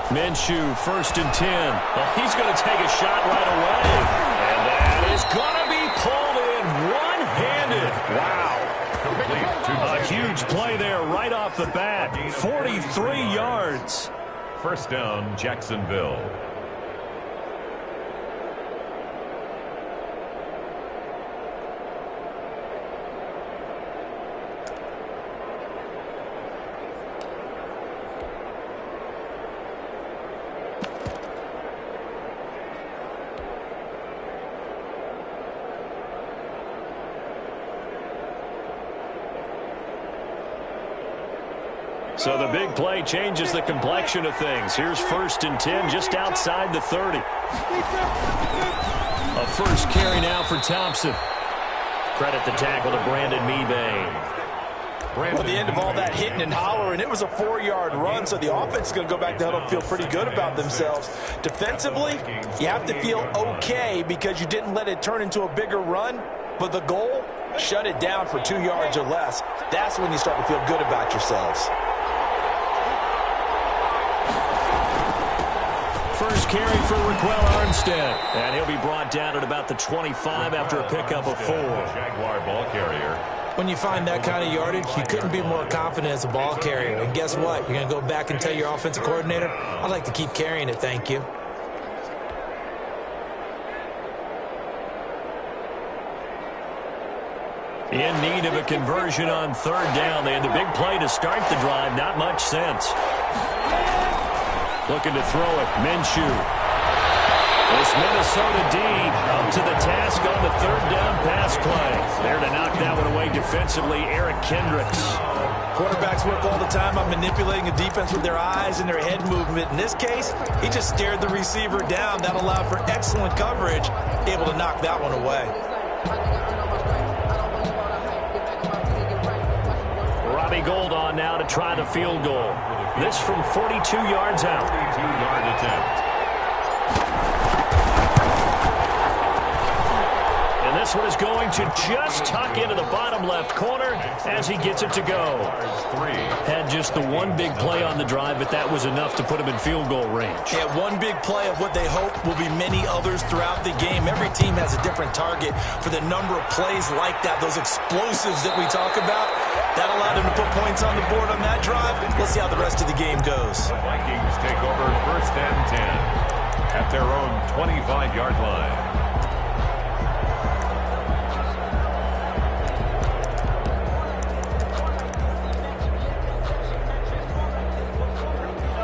Minshew, 1st and 10. Well, he's going to take a shot right away. And that is going to be pulled in one-handed. Wow. A huge play there right off the bat. 43 yards. First down, Jacksonville. So the big play changes the complexion of things. Here's 1st and 10 just outside the 30. A first carry now for Thompson. Credit the tackle to Brandon Mebane. Well, the end of all that hitting and hollering, it was a 4-yard run, so the offense is going to go back to huddle and feel pretty good about themselves. Defensively, you have to feel okay because you didn't let it turn into a bigger run, but the goal, shut it down for 2 yards or less. That's when you start to feel good about yourselves. First carry for Raquel Armstead. And he'll be brought down at about the 25 after a pickup of 4. Jaguar ball carrier. When you find that kind of yardage, you couldn't be more confident as a ball carrier. And guess what? You're going to go back and tell your offensive coordinator, I'd like to keep carrying it, thank you. In need of a conversion on 3rd down. They had the big play to start the drive. Not much sense. Looking to throw it. Minshew. This Minnesota D up to the task on the 3rd down pass play. There to knock that one away defensively, Eric Kendricks. Quarterbacks work all the time on manipulating a defense with their eyes and their head movement. In this case, he just stared the receiver down. That allowed for excellent coverage, able to knock that one away. Robbie Gould on now to try the field goal. This from 42 yards out. 42-yard attempt. And this one is going to just tuck into the bottom left corner as he gets it to go. Had just the one big play on the drive, but that was enough to put him in field goal range. Yeah, one big play of what they hope will be many others throughout the game. Every team has a different target for the number of plays like that, those explosives that we talk about. That allowed him to put points on the board on that drive. Let's see how the rest of the game goes. The Vikings take over 1st and 10 at their own 25-yard line.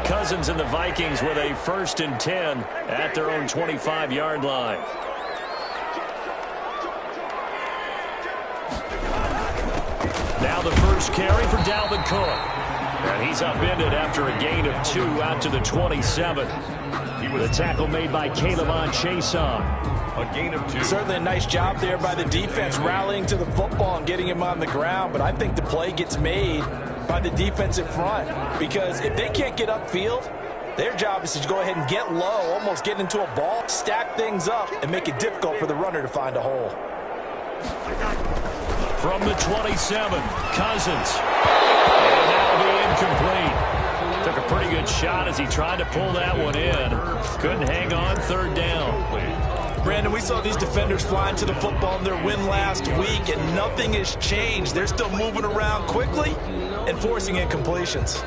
Cousins and the Vikings with a 1st and 10 at their own 25-yard line. Now the first carry for Dalvin Cook. And he's upended after a gain of 2 out to the 27. The tackle made by Caleb Chason. A gain of 2. Certainly a nice job there by the defense rallying to the football and getting him on the ground. But I think the play gets made by the defensive front. Because if they can't get upfield, their job is to go ahead and get low, almost get into a ball, stack things up, and make it difficult for the runner to find a hole. From the 27, Cousins. And that'll be incomplete. Took a pretty good shot as he tried to pull that one in. Couldn't hang on 3rd down. Brandon, we saw these defenders flying to the football in their win last week, and nothing has changed. They're still moving around quickly and forcing incompletions.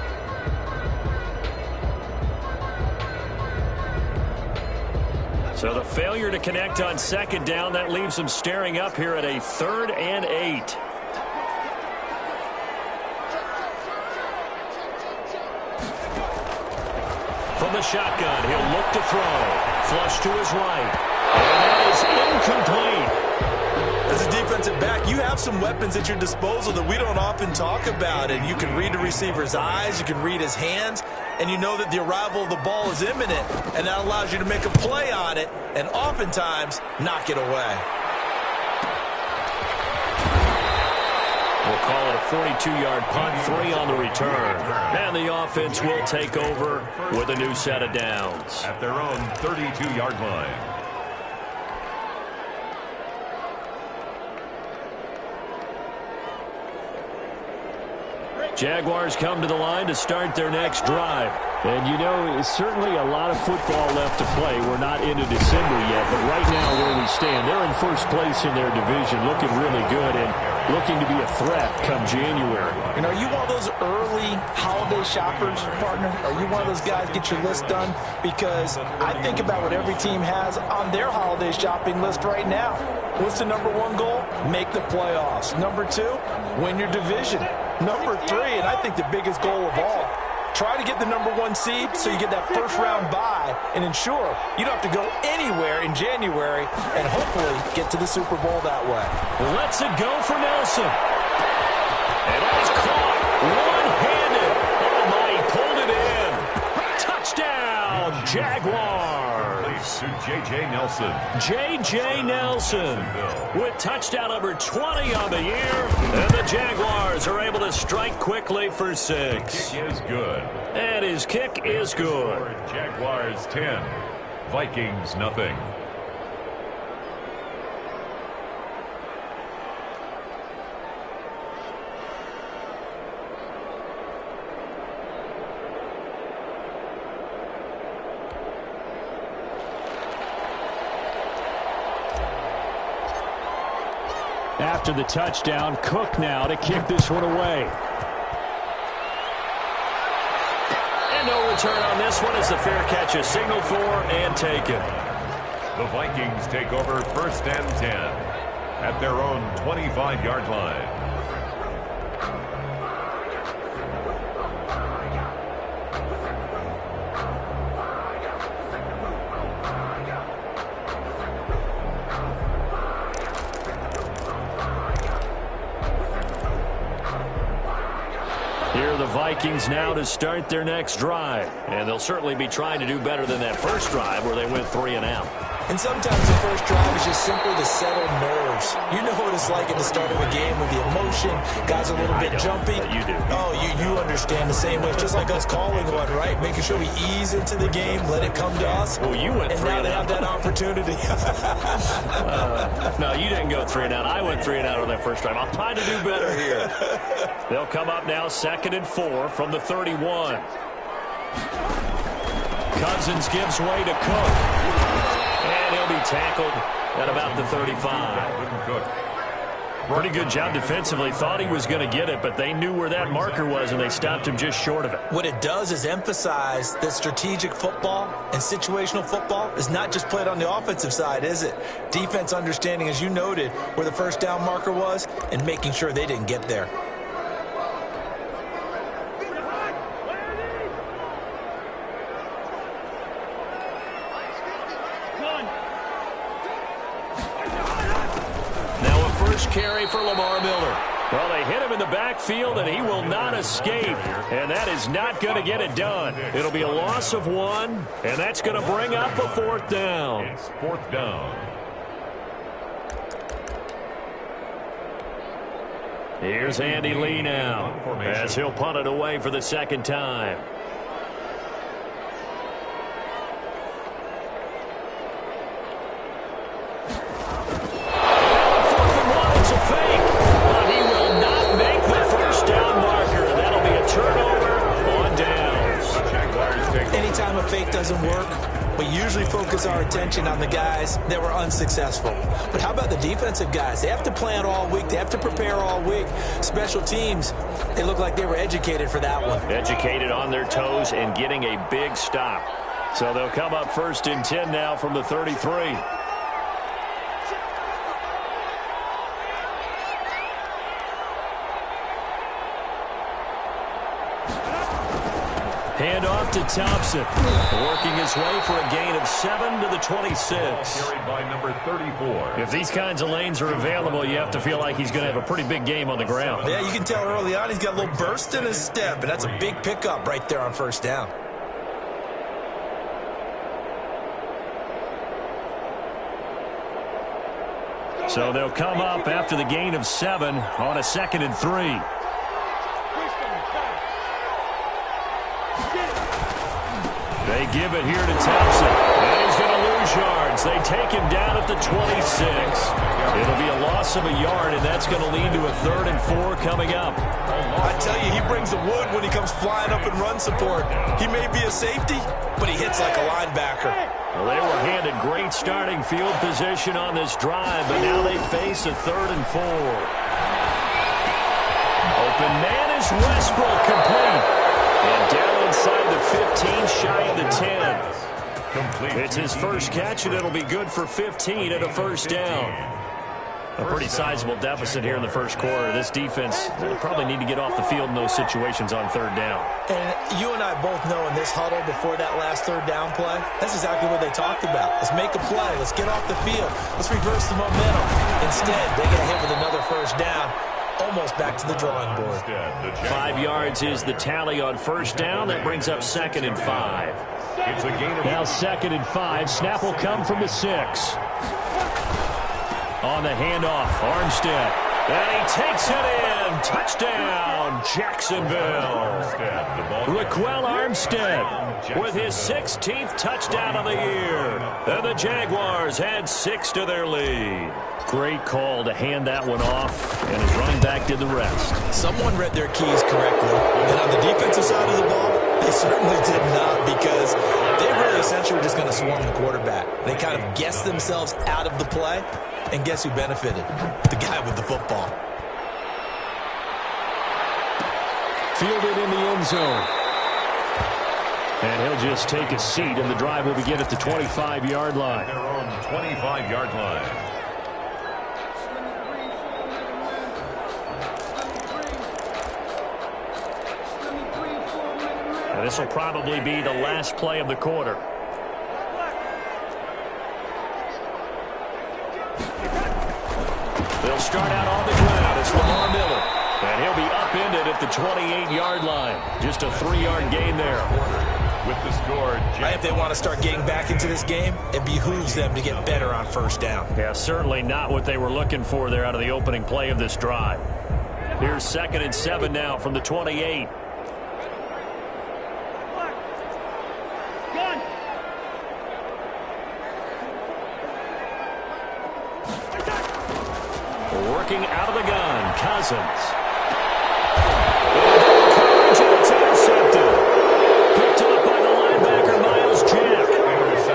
So the failure to connect on 2nd down, that leaves them staring up here at a 3rd and 8. From the shotgun, he'll look to throw. Flush to his right. And that is incomplete. As a defensive back, you have some weapons at your disposal that we don't often talk about. And you can read the receiver's eyes, you can read his hands, and you know that the arrival of the ball is imminent. And that allows you to make a play on it and oftentimes knock it away. We'll call it a 42-yard punt, 3 on the return. And the offense will take over with a new set of downs. At their own 32-yard line. Jaguars come to the line to start their next drive. And, you know, it's certainly a lot of football left to play. We're not into December yet, but right now where we stand, they're in first place in their division, looking really good and looking to be a threat come January. And are you one of those early holiday shoppers, partner? Are you one of those guys get your list done? Because I think about what every team has on their holiday shopping list right now. What's the number one goal? Make the playoffs. Number two, win your division. Number three, and I think the biggest goal of all, try to get the number one seed so you get that first round bye and ensure you don't have to go anywhere in January and hopefully get to the Super Bowl that way. Lets it go for Nelson. And that's caught one-handed. Oh, my, he pulled it in. Touchdown, Jaguars. To J.J. Nelson. J.J. Nelson with touchdown number 20 on the year. And the Jaguars are able to strike quickly for 6. Kick is good. And his kick is good. Jaguars 10, Vikings nothing. After the touchdown, Cook now to kick this one away. And no return on this one as the fair catch is signaled for and taken. The Vikings take over first and 10 at their own 25-yard line. Here are the Vikings now to start their next drive. And they'll certainly be trying to do better than that first drive where they went 3 and out. And sometimes the first drive is just simply to settle nerves. You know what it's like at the start of a game with the emotion. Guys are a little bit jumpy. You do. Oh, you understand the same way. It's just like us calling one, right? Making sure we ease into the game, let it come to us. Well, you went 3 and now and they out. have that opportunity. No, you didn't go 3 and out. I went 3 and out on that first drive. I'll try to do better here. They'll come up now 2nd and 4 from the 31. Cousins gives way to Cook. And he'll be tackled at about the 35. Pretty good job defensively. Thought he was going to get it, but they knew where that marker was, and they stopped him just short of it. What it does is emphasize that strategic football and situational football is not just played on the offensive side, is it? Defense understanding, as you noted, where the first down marker was and making sure they didn't get there. Carry for Lamar Miller. Well, they hit him in the backfield, and he will not escape. And that is not going to get it done. It'll be a loss of 1, and that's going to bring up a 4th down. It's 4th down. Here's Andy Lee now as he'll punt it away for the 2nd time. Anytime a fake doesn't work, we usually focus our attention on the guys that were unsuccessful. But how about the defensive guys? They have to plan all week. They have to prepare all week. Special teams, they look like they were educated for that one. Educated on their toes and getting a big stop. So they'll come up 1st and 10 now from the 33. Hand off to Thompson. Working his way for a gain of 7 to the 26. Carried by number 34. If these kinds of lanes are available, you have to feel like he's going to have a pretty big game on the ground. Yeah, you can tell early on he's got a little burst in his step, and that's a big pickup right there on 1st down. So they'll come up after the gain of 7 on a 2nd and 3. They give it here to Thompson. And he's going to lose lose yards. They take him down at the 26. It'll be a loss of a yard, and that's going to lead to a 3rd and 4 coming up. I tell you, he brings the wood when he comes flying up in run support. He may be a safety, but he hits like a linebacker. Well, they were handed great starting field position on this drive, but now they face a 3rd and 4. Open man is Westbrook, complete. And down inside the 15, shy of the 10. It's his first catch, and it'll be good for 15 and a first down. A pretty sizable deficit here in the first quarter. This defense will probably need to get off the field in those situations on 3rd down. And you and I both know in this huddle before that last 3rd down play, that's exactly what they talked about. Let's make a play. Let's get off the field. Let's reverse the momentum. Instead, they get hit with another first down. Almost back to the drawing board. 5 yards is the tally on first down. That brings up 2nd and 5. Now 2nd and 5. Snap will come from the 6. On the handoff, Armstead. And he takes it in. Touchdown, Jacksonville. Raquel Armstead with his 16th touchdown of the year. And the Jaguars add 6 to their lead. Great call to hand that one off, and his running back did the rest. Someone read their keys correctly. And on the defensive side of the ball, they certainly did not, because they really essentially were just going to swarm the quarterback. They kind of guessed themselves out of the play, and guess who benefited? The guy with the football. Fielded in the end zone. And he'll just take a seat, and the drive will begin at the 25-yard line. Their own 25-yard line. And this will probably be the last play of the quarter. They'll start out on the ground. It's Lamar Miller. And he'll be upended at the 28-yard line. Just a 3-yard gain there. With the score, If they want to start getting back into this game, it behooves them to get better on first down. Yeah, certainly not what they were looking for there out of the opening play of this drive. Here's 2nd and 7 now from the 28. Working out of the gun, Cousins. It's intercepted. Picked up by the linebacker, Miles Jack.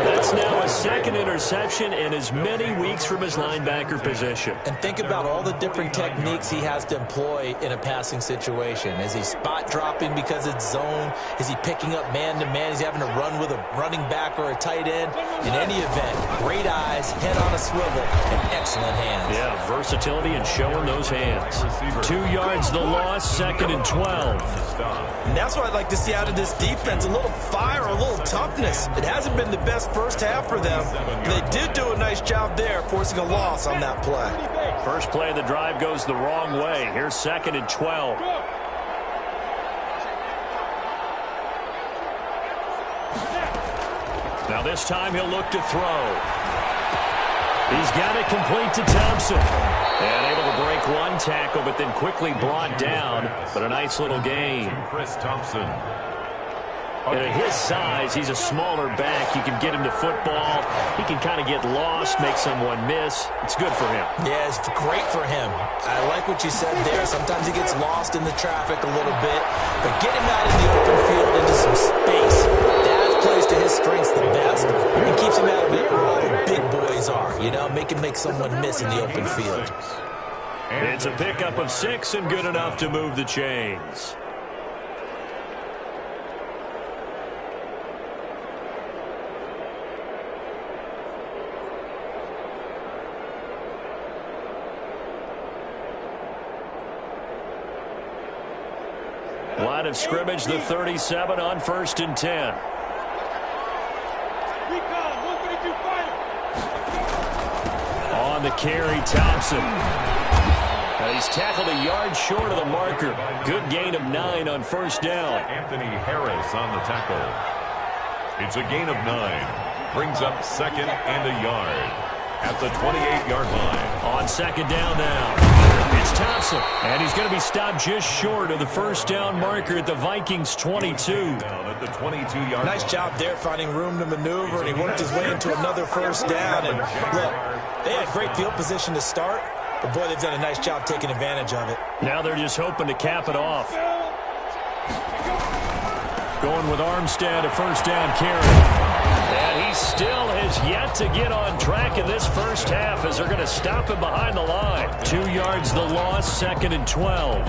That's now a 2nd interception in as many weeks from his linebacker position. And think about all the different techniques he has to employ in a passing situation. Is he spot dropping because it's zone? Is he picking up man-to-man? Is he having to run with a running back or a tight end? In any event, great eyes, head on a swivel, and excellent hands. Yeah, versatility and showing those hands. 2 yards the loss, 2nd and 12. And that's what I'd like to see out of this defense, a little fire, a little toughness. It hasn't been the best first half for them. They did do a nice job there, forcing a loss on that play. First play of the drive goes the wrong way. Here's 2nd and 12. Now this time he'll look to throw. He's got it complete to Thompson. And able to break one tackle, but then quickly brought down. But a nice little gain. Chris Thompson. And at his size, he's a smaller back. You can get him to football. He can kind of get lost, make someone miss. It's good for him. Yeah, it's great for him. I like what you said there. Sometimes he gets lost in the traffic a little bit. But get him out in the open field into some space. That plays to his strengths the best and keeps him out of it where all the big boys are. You know, make him make someone miss in the open field. It's a pickup of 6 and good enough to move the chains. Line of scrimmage, the 37 on 1st and 10. On the carry, Thompson. He's tackled a yard short of the marker. Good gain of 9 on first down. Anthony Harris on the tackle. It's a gain of 9. Brings up 2nd and a yard. at the 28-yard line. On second down now, it's Thompson. And he's going to be stopped just short of the first down marker at the Vikings 22. Down at the 22-yard Nice job there finding room to maneuver, and he worked his way into another first down. And look, they had great field position to start, but boy, they've done a nice job taking advantage of it. Now they're just hoping to cap it off. Going with Armstead, a first down carry. And he still has yet to get on track in this first half as they're going to stop him behind the line. 2 yards the loss, second and 12.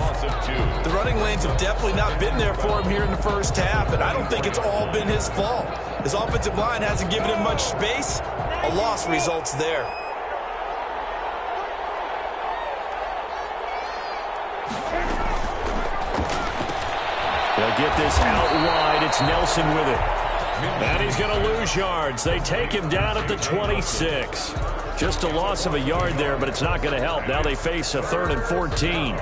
The running lanes have definitely not been there for him here in the first half, and I don't think it's all been his fault. His offensive line hasn't given him much space. A loss results there. They'll get this out wide. It's Nelson with it. And he's going to lose yards. They take him down at the 26. Just a loss of a yard there, but it's not going to help. Now they face a 3rd and 14.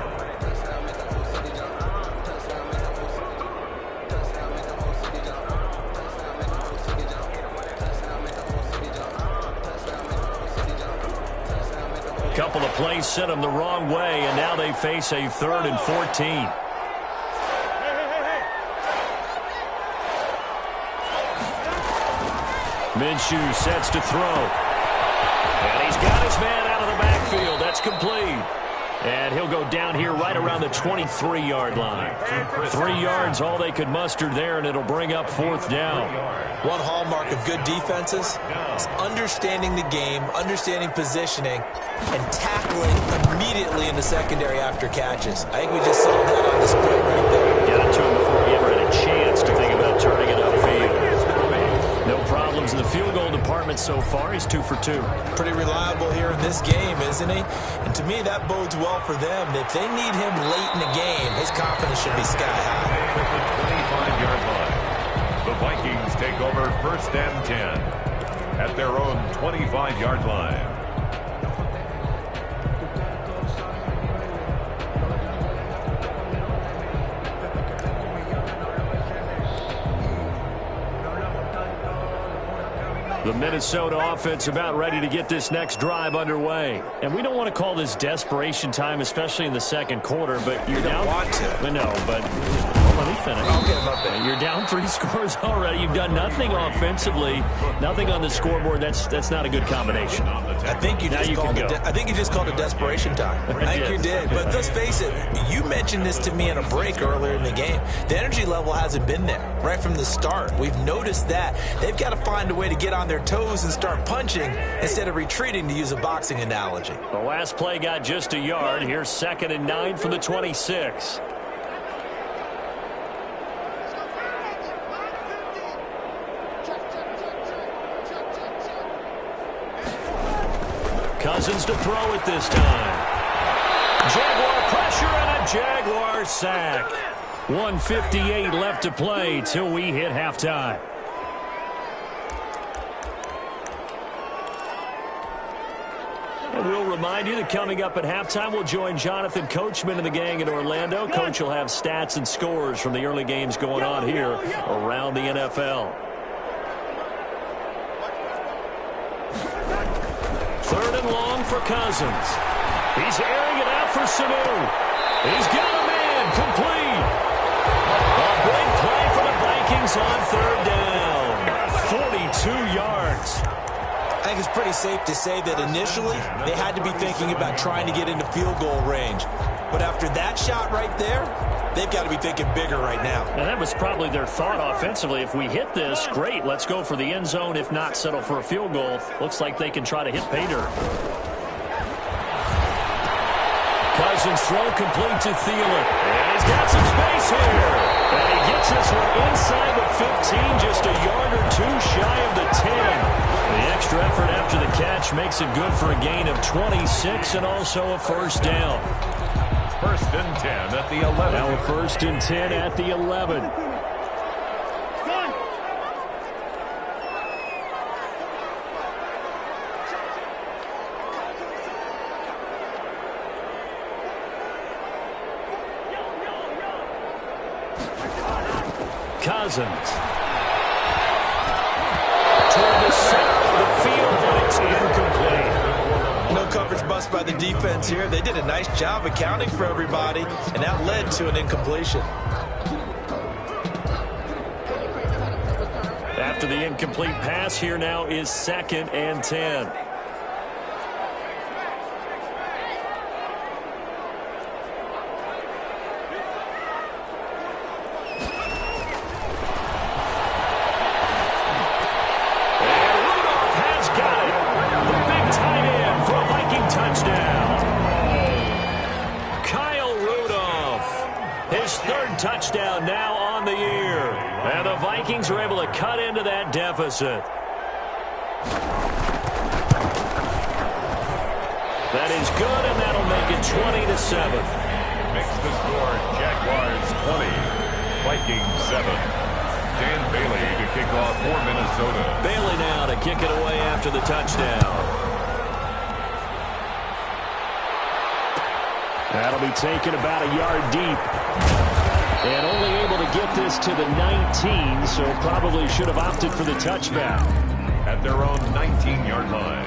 Couple of plays sent them the wrong way, and now they face a 3rd and 14. Minshew sets to throw. And he's got his man out of the backfield. That's complete. And he'll go down here right around the 23-yard line. 3 yards, all they could muster there, and it'll bring up 4th down. One hallmark of good defenses is understanding the game, understanding positioning, and tackling immediately in the secondary after catches. I think we just saw that on display right there. Got it to him before he ever had a chance to think about turning it upfield. No problems in the field goal department so far. He's 2 for 2. Pretty reliable here in this game, isn't he? And to me, that bodes well for them. If they need him late in the game, his confidence should be sky high. At the 25-yard line, the Vikings take over 1st and 10 at their own 25-yard line. The Minnesota offense about ready to get this next drive underway. And we don't want to call this desperation time, especially in the second quarter, but you're down. Want to. No, but let me finish. I'll get him up there. You're down 3 scores already. You've done nothing offensively, nothing on the scoreboard. That's not a good combination. I think you just called it desperation time. I think you did. But let's face it, you mentioned this to me in a break earlier in the game. The energy level hasn't been there right from the start. We've noticed that. They've got to find a way to get on their toes and start punching instead of retreating, to use a boxing analogy. The last play got just a yard. Here's 2nd and 9 from the 26. Cousins to throw it this time. Jaguar pressure and a Jaguar sack. 1:58 left to play till we hit halftime. And we'll remind you that coming up at halftime, we'll join Jonathan Coachman and the gang in Orlando. Coach will have stats and scores from the early games going on here around the NFL. 3rd and long for Cousins. He's airing it out for Sanu. He's got a man complete. A big play for the Vikings on 3rd down. 42 yards. I think it's pretty safe to say that initially they had to be thinking about trying to get into field goal range. But after that shot right there, they've got to be thinking bigger right now. And that was probably their thought offensively. If we hit this, great, let's go for the end zone. If not, settle for a field goal. Looks like they can try to hit pay dirt. Cousins throw complete to Thielen. And he's got some space here. And he gets this one inside the 15, just a yard or 2 shy of the 10. The extra effort after the catch makes it good for a gain of 26 and also a first down. 1st and 10 at the 11. Now a 1st and 10 at the 11. Cousins. Toward the center of the field, but it's incomplete. bust by the defense here. They did a nice job accounting for everybody, and that led to an incompletion. After the incomplete pass, here now is 2nd and 10. Touchdown now on the year. And the Vikings are able to cut into that deficit. That is good, and that'll make it 20-7. Makes the score Jaguars 20, Vikings 7. Dan Bailey to kick off for Minnesota. Bailey now to kick it away after the touchdown. That'll be taken about a yard deep. And only able to get this to the 19, so probably should have opted for the touchback. At their own 19-yard line.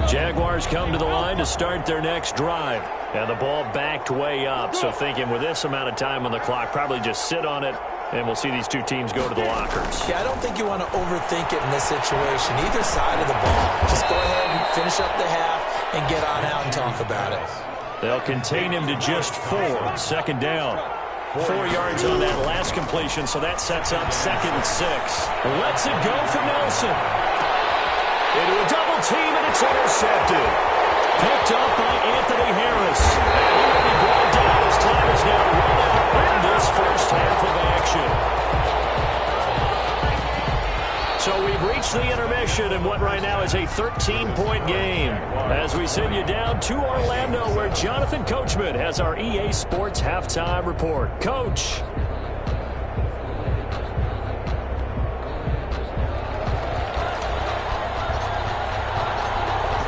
Jaguars come to the line to start their next drive. And the ball backed way up, so thinking with this amount of time on the clock, probably just sit on it, and we'll see these two teams go to the lockers. Yeah, I don't think you want to overthink it in this situation. Either side of the ball. Just go ahead and finish up the half and get on out and talk about it. They'll contain him to just 4. 2nd down. 4 yards on that last completion, so that sets up 2nd and 6. Lets it go for Nelson. Into a double team, and it's intercepted. Picked up by Anthony Harris. And he will be brought down as time is now run out in this first half of action. So we've reached the intermission in what right now is a 13-point game. As we send you down to Orlando, where Jonathan Coachman has our EA Sports Halftime Report. Coach.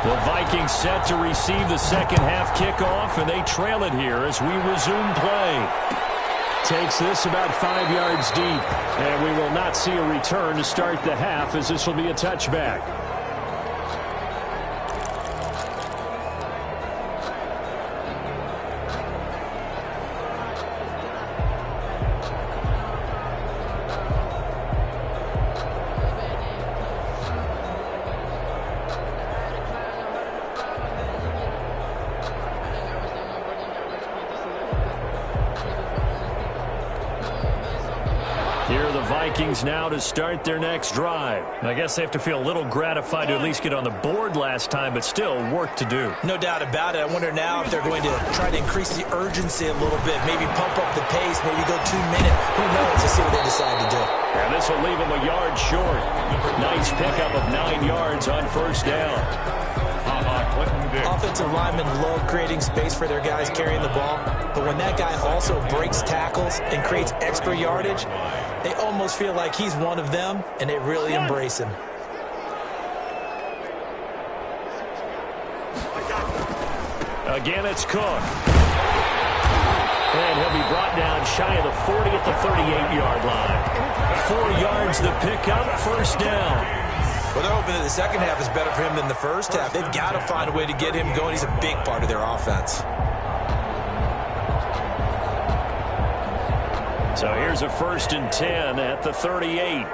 The Vikings set to receive the second half kickoff, and they trail it here as we resume play. Takes this about 5 yards deep, and we will not see a return to start the half, as this will be a touchback. Vikings now to start their next drive. I guess they have to feel a little gratified to at least get on the board last time, but still work to do. No doubt about it. I wonder now if they're going to try to increase the urgency a little bit, maybe pump up the pace, maybe go 2-minute. Who knows? Let's see what they decide to do. And this will leave them a yard short. Nice pickup of 9 yards on first down. Offensive linemen love creating space for their guys carrying the ball, but when that guy also breaks tackles and creates extra yardage, they almost feel like he's one of them, and they really embrace him. Again, it's Cook. And he'll be brought down shy of the 40 at the 38-yard line. 4 yards the pickup, first down. Well, they're hoping that the second half is better for him than the first half. They've got to find a way to get him going. He's a big part of their offense. So here's a 1st and 10 at the 38.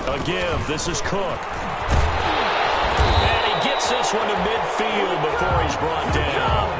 A give. This is Cook. And he gets this one to midfield before he's brought down.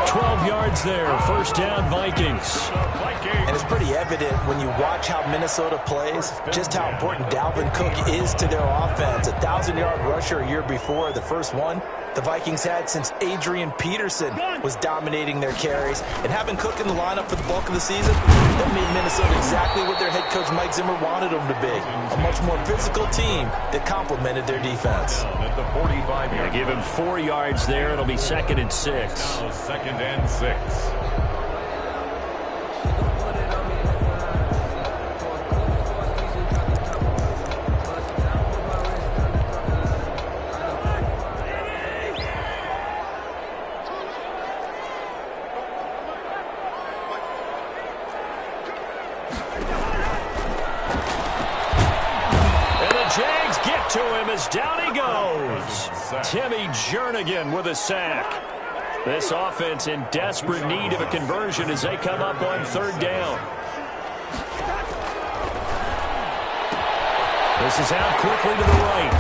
12 yards there. First down, Vikings. And it's pretty evident when you watch how Minnesota plays, just how important Dalvin Cook is to their offense. A 1,000-yard rusher a year before, the first one the Vikings had since Adrian Peterson was dominating their carries. And having Cook in the lineup for the bulk of the season, that made Minnesota exactly what their head coach Mike Zimmer wanted them to be. A much more physical team that complemented their defense. They give him 4 yards there. It'll be 2nd and 6. 2nd and 6. he goes. Timmy Jernigan with a sack. This offense in desperate need of a conversion as they come up on third down. This is out quickly to the right.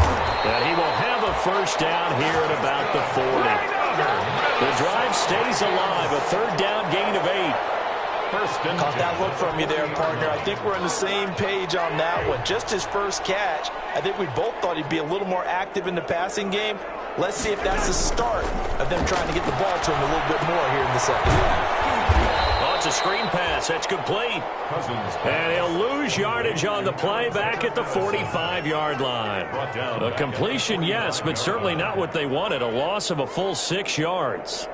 And he will have a first down here at about the 40. The drive stays alive. A third down gain of 8. Caught that look from you there, partner. I think we're on the same page on that one. Just his first catch. I think we both thought he'd be a little more active in the passing game. Let's see if that's the start of them trying to get the ball to him a little bit more here in the second half. Oh, it's a screen pass. That's complete. And he'll lose yardage on the play back at the 45-yard line. A completion, yes, but certainly not what they wanted. A loss of a full 6 yards.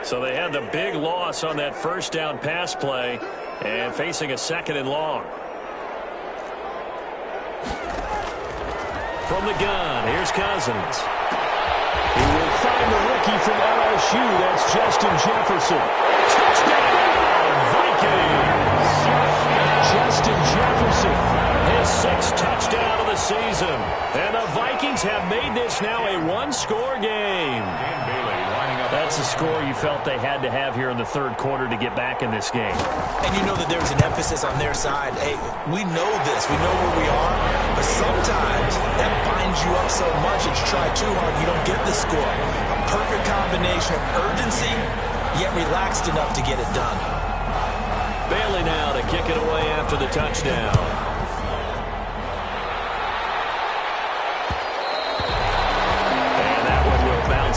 So they had the big loss on that first down pass play and facing a 2nd and long. From the gun, here's Cousins. He will find the rookie from LSU. That's Justin Jefferson. Touchdown, Vikings! Justin Jefferson, his 6th touchdown of the season. And the Vikings have made this now a one-score game. That's a score you felt they had to have here in the third quarter to get back in this game. And you know that there's an emphasis on their side. Hey, we know this. We know where we are. But sometimes that binds you up so much that you try too hard, you don't get the score. A perfect combination of urgency, yet relaxed enough to get it done. Bailey now to kick it away after the touchdown.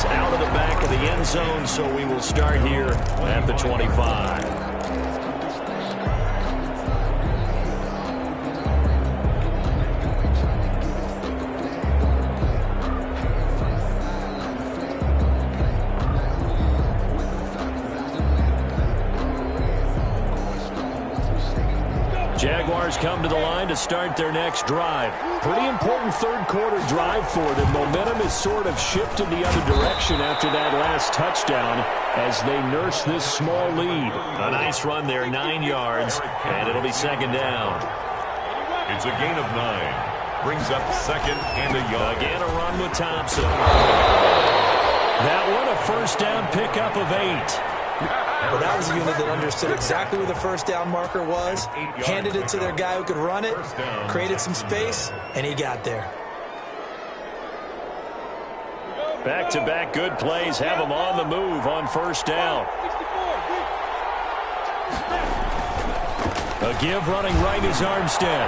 Out of the back of the end zone, so we will start here at the 25. Jaguars come to the line to start their next drive. Pretty important third quarter drive for them. Momentum has sort of shifted the other direction after that last touchdown as they nurse this small lead. A nice run there, 9 yards, and it'll be 2nd down. It's a gain of 9. Brings up 2nd and a yard. Again, a run with Thompson. That one, a first down pickup of 8. Well, that was a unit that understood exactly where the first down marker was, handed it to their guy who could run it, created some space, and he got there. Back-to-back good plays have them on the move on first down. A give running right is Armstead.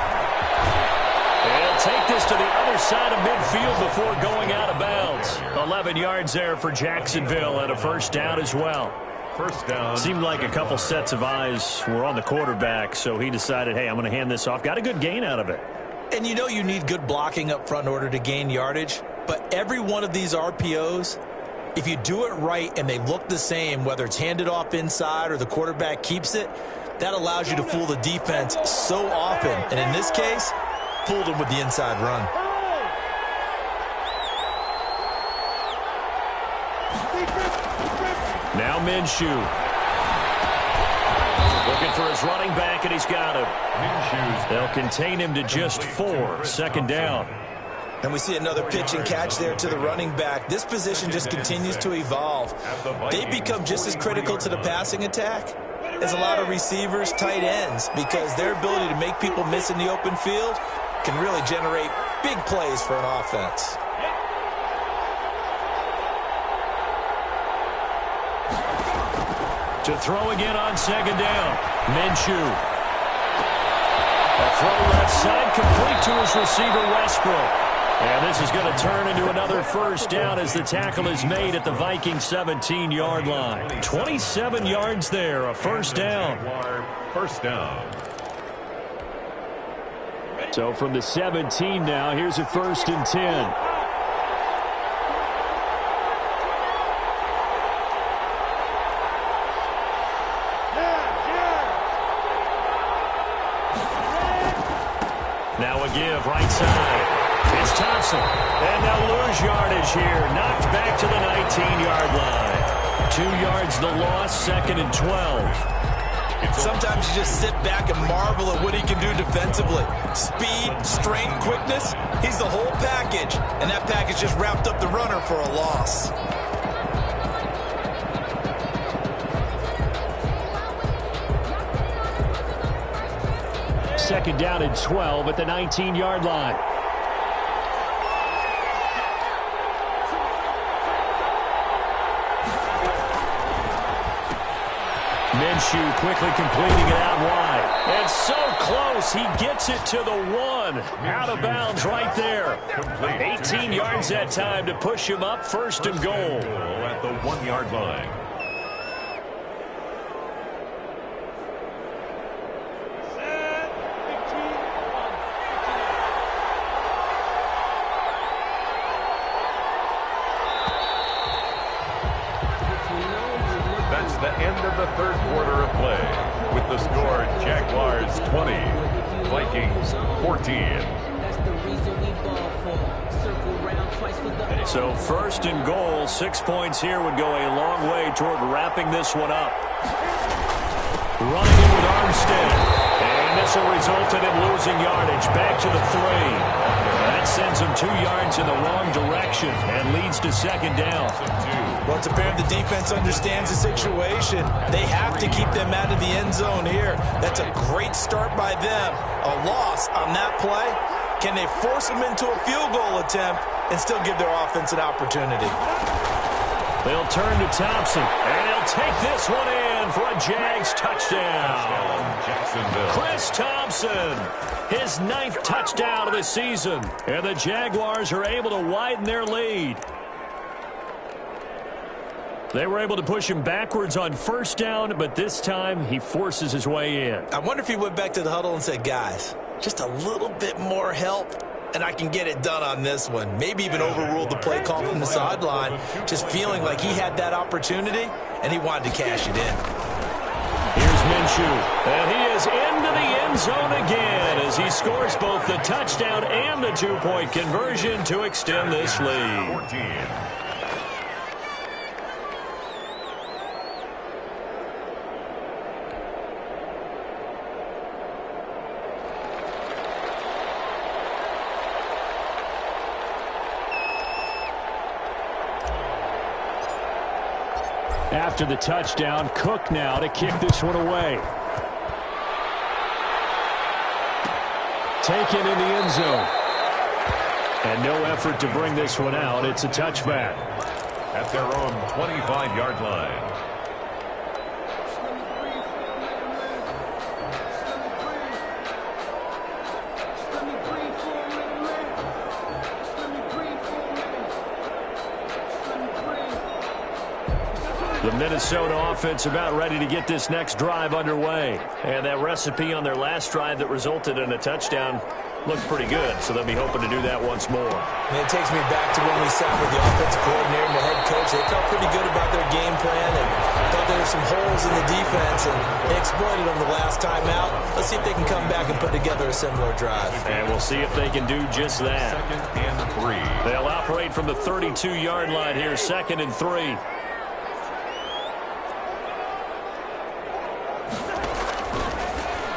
He'll take this to the other side of midfield before going out of bounds. 11 yards there for Jacksonville and a first down as well. First down. Seemed like a couple sets of eyes were on the quarterback, so he decided, hey, I'm going to hand this off. Got a good gain out of it. And you know you need good blocking up front in order to gain yardage, but every one of these RPOs, if you do it right and they look the same, whether it's handed off inside or the quarterback keeps it, that allows you to fool the defense so often. And in this case, fooled them with the inside run. Now Minshew. Looking for his running back, and he's got him. They'll contain him to just 4. 2nd down. And we see another pitch and catch there to the running back. This position just continues to evolve. They become just as critical to the passing attack as a lot of receivers, tight ends, because their ability to make people miss in the open field can really generate big plays for an offense. To throw again on 2nd down. Minshew. A throw left side, complete to his receiver, Westbrook. And this is going to turn into another first down as the tackle is made at the Vikings 17-yard line. 27 yards there, a first down. First down. So from the 17 now, here's a 1st and 10. Now a give, right side. It's Thompson. And they'll lose yardage here. Knocked back to the 19-yard line. 2 yards the loss, 2nd and 12. Sometimes you just sit back and marvel at what he can do defensively. Speed, strength, quickness, he's the whole package. And that package just wrapped up the runner for a loss. Second down and 12 at the 19-yard line. Minshew quickly completing it out wide. And so close, he gets it to the 1. Out of bounds right there. 18 yards that time to push him up, first and goal. At the 1-yard line. The end of the third quarter of play. With the score, Jaguars 20, Vikings 14. So first and goal, 6 points here would go a long way toward wrapping this one up. Running in with Armstead. And this will result in him losing yardage. Back to the 3. That sends him 2 yards in the wrong direction and leads to second down. Well, it's apparent the defense understands the situation. They have to keep them out of the end zone here. That's a great start by them. A loss on that play. Can they force them into a field goal attempt and still give their offense an opportunity? They'll turn to Thompson, and he'll take this one in for a Jags touchdown. Chris Thompson, his 9th touchdown of the season, and the Jaguars are able to widen their lead. They were able to push him backwards on first down, but this time he forces his way in. I wonder if he went back to the huddle and said, guys, just a little bit more help, and I can get it done on this one. Maybe even overruled the play call from the sideline, just feeling like he had that opportunity, and he wanted to cash it in. Here's Minshew, and he is into the end zone again as he scores both the touchdown and the 2-point conversion to extend this lead. After the touchdown, Cook now to kick this one away. Taken in the end zone. And no effort to bring this one out. It's a touchback. At their own 25-yard line. The Minnesota offense about ready to get this next drive underway. And that recipe on their last drive that resulted in a touchdown looked pretty good, so they'll be hoping to do that once more. And it takes me back to when we sat with the offensive coordinator and the head coach. They felt pretty good about their game plan and thought there were some holes in the defense, and they exploited them the last time out. Let's see if they can come back and put together a similar drive. And we'll see if they can do just that. 2nd and 3. They'll operate from the 32-yard line here, 2nd and 3.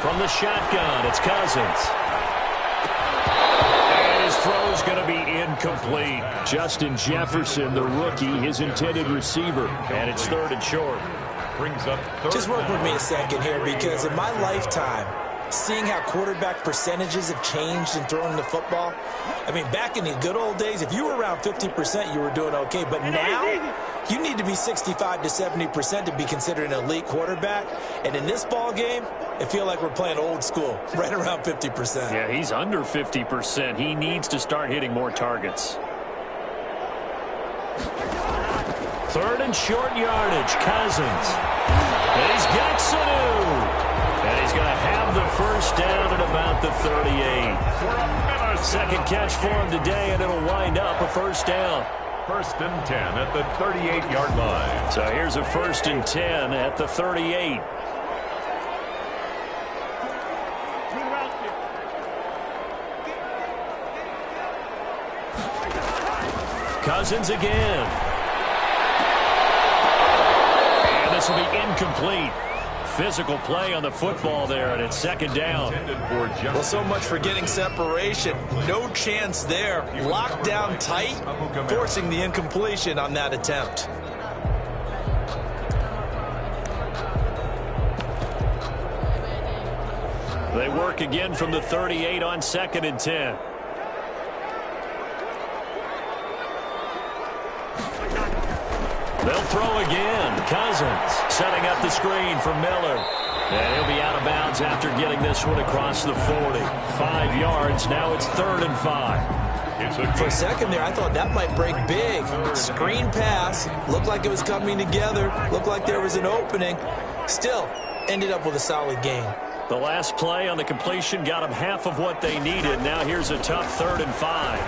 From the shotgun, it's Cousins. And his throw's going to be incomplete. Justin Jefferson, the rookie, his intended receiver. And it's 3rd and short. Brings up Just work with me a second here, because in my lifetime, seeing how quarterback percentages have changed in throwing the football. I mean, back in the good old days, if you were around 50%, you were doing okay. But now, you need to be 65 to 70% to be considered an elite quarterback. And in this ball game, I feel like we're playing old school, right around 50%. Yeah, he's under 50%. He needs to start hitting more targets. 3rd and short yardage, Cousins. And he's got Sanu. And he's going to have the first down at about the 38. Second catch for him today, and it'll wind up a first down. 1st and 10 at the 38-yard line. So here's a 1st and 10 at the 38. Cousins again. And this will be incomplete. physical play on the football there, and it's second down. Well, so much for getting separation. No chance there. Locked down tight, forcing the incompletion on that attempt. They work again from the 38 on 2nd and 10. They'll throw again. Cousins setting up the screen for Miller. And he'll be out of bounds after getting this one across the 40. 5 yards. Now it's 3rd and 5. For a second there, I thought that might break big. Screen pass. Looked like it was coming together. Looked like there was an opening. Still, ended up with a solid gain. The last play on the completion got them half of what they needed. Now here's a tough 3rd and 5.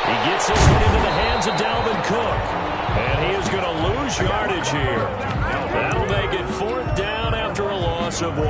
He gets this one into the hands of Dalvin Cook. And he is going to lose yardage here. That'll make it 4th down after a loss of 1.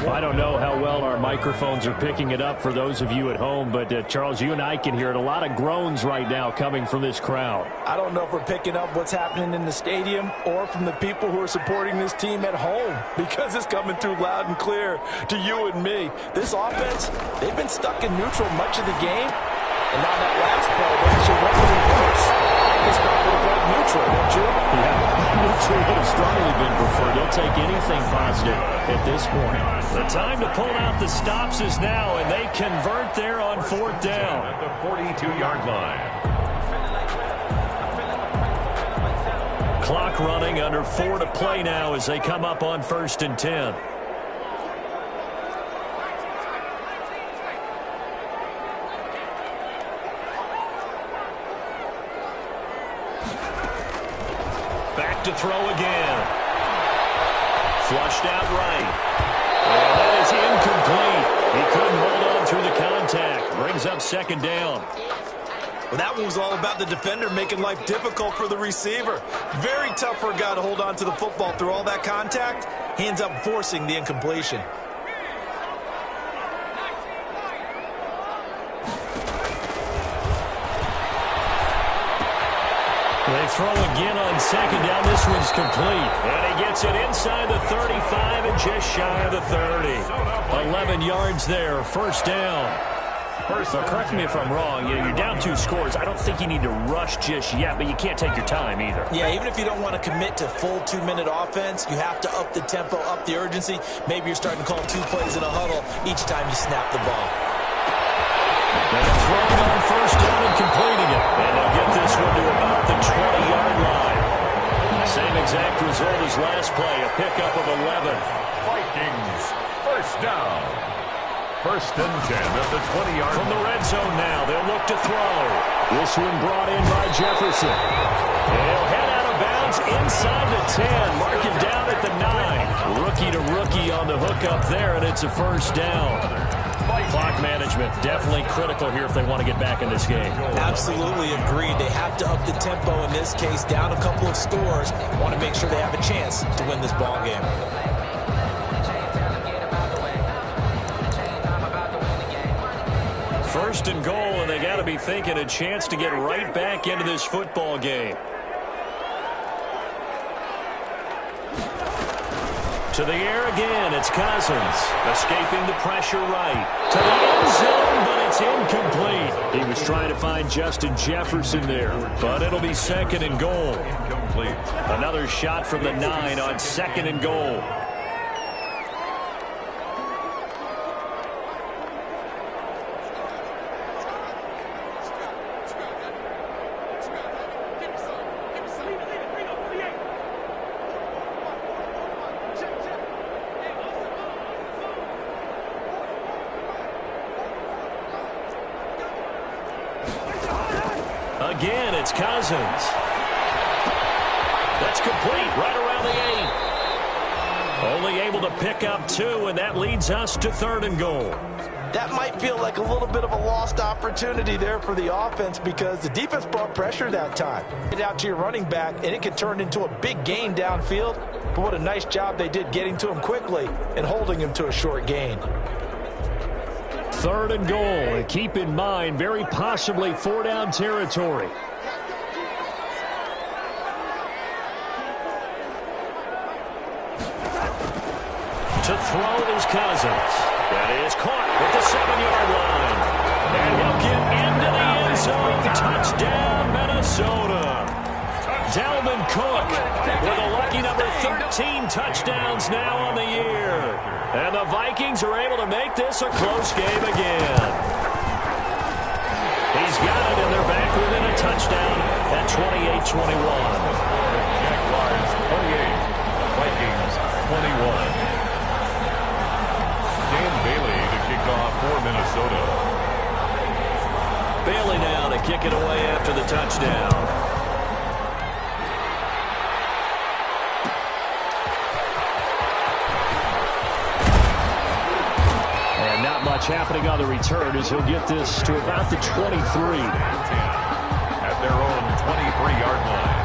I don't know how well our microphones are picking it up for those of you at home, but Charles, you and I can hear it. A lot of groans right now coming from this crowd. I don't know if we're picking up what's happening in the stadium or from the people who are supporting this team at home, because it's coming through loud and clear to you and me. This offense, they've been stuck in neutral much of the game, and on that last play, they actually went to reverse. This guy would have gone neutral, don't you? Yeah, neutral would have strongly been preferred. He'll take anything positive at this point. The time to pull out the stops is now, and they convert there on 4th down. At the 42-yard line. Clock running, under 4 to play now as they come up on 1st and 10. Back to throw again. Flushed out right. And that is incomplete. He couldn't hold on through the contact. Brings up 2nd down. Well, that one was all about the defender making life difficult for the receiver. Very tough for a guy to hold on to the football through all that contact. Hands up forcing the incompletion. They throw again on 2nd down. This one's complete. And he gets it inside the 35 and just shy of the 30. 11 yards there. 1st down. So correct me if I'm wrong. You're down 2 scores. I don't think you need to rush just yet, but you can't take your time either. Yeah, even if you don't want to commit to full 2-minute offense, you have to up the tempo, up the urgency. Maybe you're starting to call 2 plays in a huddle each time you snap the ball. And throwing on 1st down and completing it. And they'll get this one to about the 20-yard line. Same exact result as last play, a pickup of 11. Vikings, 1st down. 1st and 10 at the 20-yard line. From the red zone now, they'll look to throw. This one brought in by Jefferson. He'll head out of bounds inside the 10. Mark him down at the 9. Rookie to rookie on the hook up there, and it's a 1st down. Clock management definitely critical here if they want to get back in this game. Absolutely agreed. They have to up the tempo in this case, down a couple of scores. Want to make sure they have a chance to win this ball game. First and goal, and they got to be thinking a chance to get right back into this football game. To the air again, it's Cousins. Escaping the pressure right. To the end zone, but it's incomplete. He was trying to find Justin Jefferson there, but it'll be 2nd and goal. Incomplete. Another shot from the 9 on 2nd and goal. Again, it's Cousins. That's complete right around the 8. Only able to pick up 2, and that leads us to 3rd and goal. That might feel like a little bit of a lost opportunity there for the offense because the defense brought pressure that time. Get out to your running back, and it can turn into a big gain downfield. But what a nice job they did getting to him quickly and holding him to a short gain. 3rd and goal, and keep in mind, very possibly 4-down territory. Here's Cousins. That is caught at the 7-yard line. And he'll get into the end zone. Touchdown, Minnesota. Dalvin Cook with a lucky number 13 touchdowns now on the year. And the Vikings are able to make this a close game again. He's got it, and they're back within a touchdown at 28-21. Jaguars 28, Vikings 21. Dan Bailey to kick off for Minnesota. Bailey now to kick it away after the touchdown. Much happening on the return as he'll get this to about the 23. At their own 23-yard line.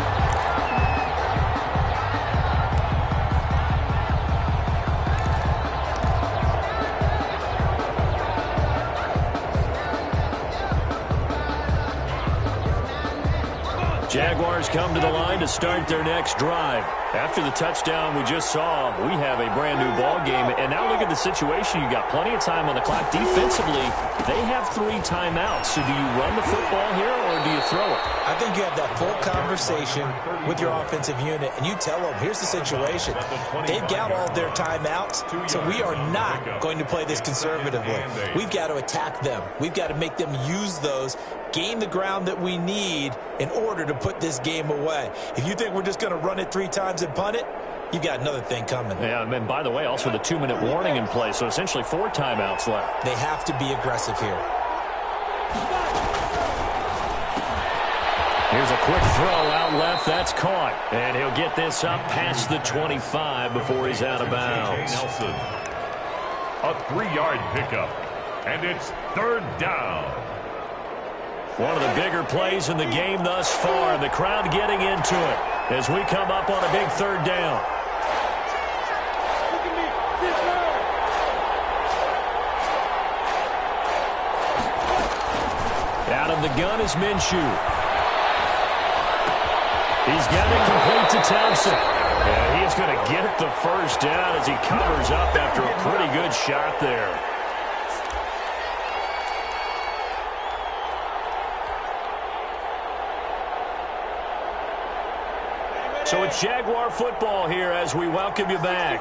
Jaguars come to the line to start their next drive. After the touchdown we just saw, we have a brand-new ball game. And now look at the situation. You got plenty of time on the clock. Defensively, they have 3 timeouts. So do you run the football here or do you throw it? I think you have that full conversation with your offensive unit, and you tell them, here's the situation. They've got all their timeouts, so we are not going to play this conservatively. We've got to attack them. We've got to make them use those, gain the ground that we need in order to put this game away. If you think we're just going to run it 3 times and punt it, you got another thing coming. Yeah, and by the way, also the 2-minute warning in play, so essentially 4 timeouts left. They have to be aggressive here. Here's a quick throw out left. That's caught. And he'll get this up past the 25 before he's out of bounds. Nelson. A 3-yard pickup. And it's 3rd down. One of the bigger plays in the game thus far. The crowd getting into it as we come up on a big 3rd down. Out of the gun is Minshew. He's got it complete to Townsend. And he's going to get the first down as he covers up after a pretty good shot there. So it's Jaguar football here as we welcome you back.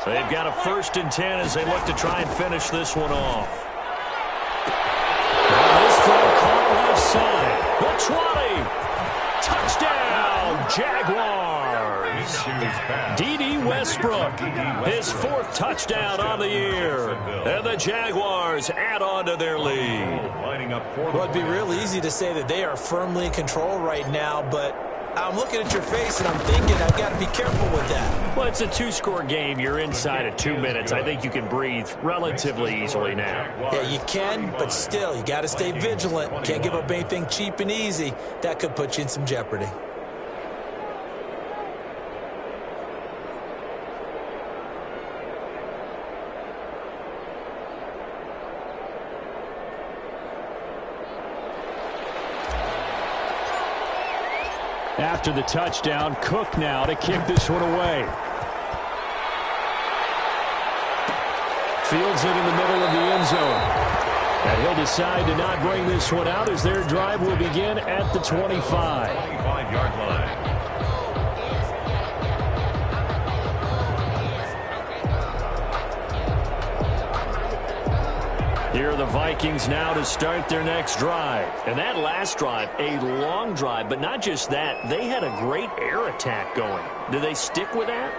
They've got a 1st and 10 as they look to try and finish this one off. This throw caught left side. The 20. Touchdown, Jaguars. D.D. Westbrook, his 4th touchdown on the year. And the Jaguars add on to their lead. Well, it'd be real easy to say that they are firmly in control right now, but I'm looking at your face and I'm thinking I've got to be careful with that. Well, it's a 2-score game. You're inside of 2 minutes. I think you can breathe relatively easily now. Yeah, you can, but still, you got to stay vigilant. Can't give up anything cheap and easy. That could put you in some jeopardy. After the touchdown, Cook now to kick this one away. Fields it in the middle of the end zone. And he'll decide to not bring this one out as their drive will begin at the 25. 25-yard line. Here are the Vikings now to start their next drive. And that last drive, a long drive, but not just that. They had a great air attack going. Do they stick with that?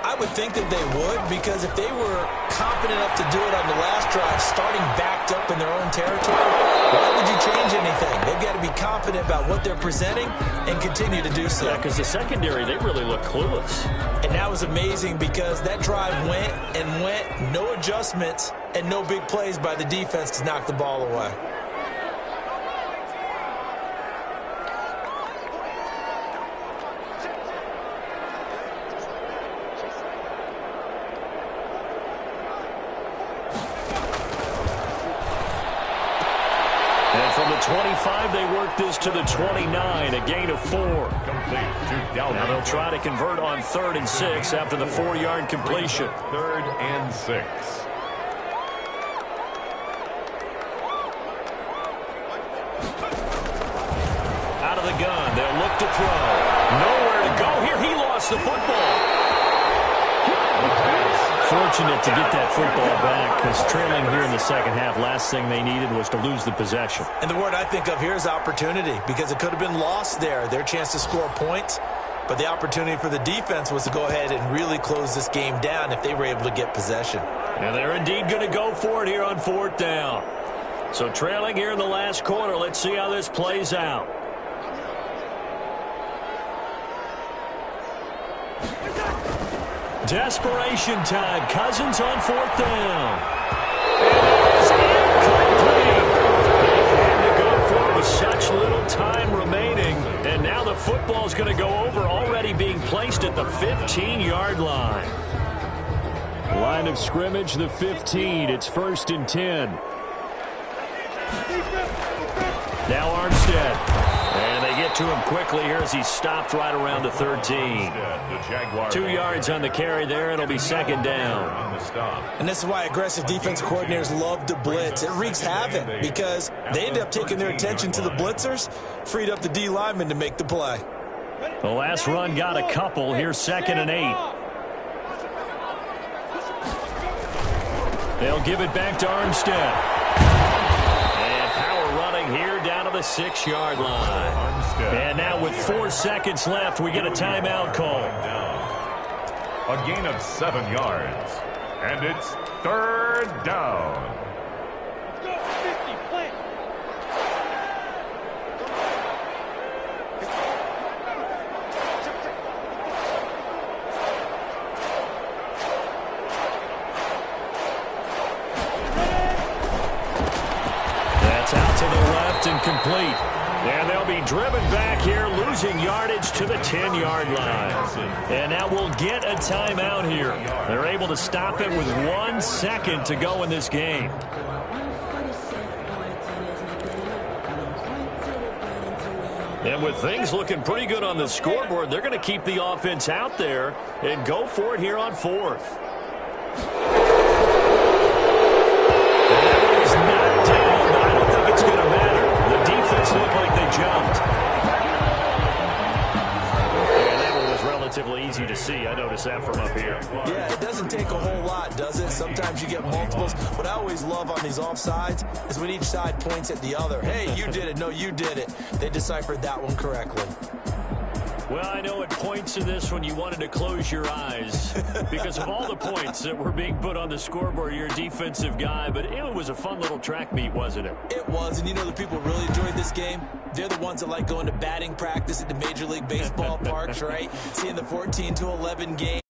I would think that they would, because if they were confident enough to do it on the last drive, starting backed up in their own territory, why would you change anything? They've got to be confident about what they're presenting and continue to do so. Yeah, because the secondary, they really look clueless. And that was amazing because that drive went and went, no adjustments, and no big plays by the defense to knock the ball away. And from From the 25, they work this to the 29, a gain of 4. Complete to Dalvin. Now they'll try to convert on 3rd and 6 after the 4-yard completion. 3rd and 6. Out of the gun, they'll look to throw. Nowhere to go here. He lost the football. Fortunate to get that football back, because trailing here in the second half, last thing they needed was to lose the possession. And the word I think of here is opportunity, because it could have been lost there, their chance to score points. But the opportunity for the defense was to go ahead and really close this game down if they were able to get possession. And they're indeed going to go for it here on 4th down. So trailing here in the last quarter, let's see how this plays out. Desperation time. Cousins on 4th down. And it is incomplete. They had to go for it with such little time remaining. And now the football's going to go over, already being placed at the 15-yard line. Line of scrimmage, the 15. It's 1st and 10. Now Armstead. And they get to him quickly here as he stopped right around the 13. 2 yards on the carry there. It'll be 2nd down. And this is why aggressive defense coordinators love to blitz. It wreaks havoc because they end up taking their attention to the blitzers, freed up the D lineman to make the play. The last run got a couple. Here's 2nd and 8. They'll give it back to Armstead. Here down to the 6-yard line. And now with 4 seconds left, we get a timeout call. A gain of 7 yards. And it's 3rd down. That's out to the left and complete. And they'll be driven back here, losing yardage to the 10-yard line. And now we'll get a timeout here. They're able to stop it with 1 second to go in this game. And with things looking pretty good on the scoreboard, they're going to keep the offense out there and go for it here on 4th. That was not down, but I don't think it's going to matter. The defense looked like they jumped. And that one was relatively easy to see. I noticed that from up here. Yeah, it doesn't take a whole lot, does it? Sometimes you get multiples. What I always love on these offsides is when each side points at the other. Hey, you did it. No, you did it. They deciphered that one correctly. Well, I know at points in this one you wanted to close your eyes because of all the points that were being put on the scoreboard. You're a defensive guy, but it was a fun little track meet, wasn't it? It was, and you know the people really enjoyed this game? They're the ones that like going to batting practice at the Major League Baseball parks, right? Seeing the 14-11 game.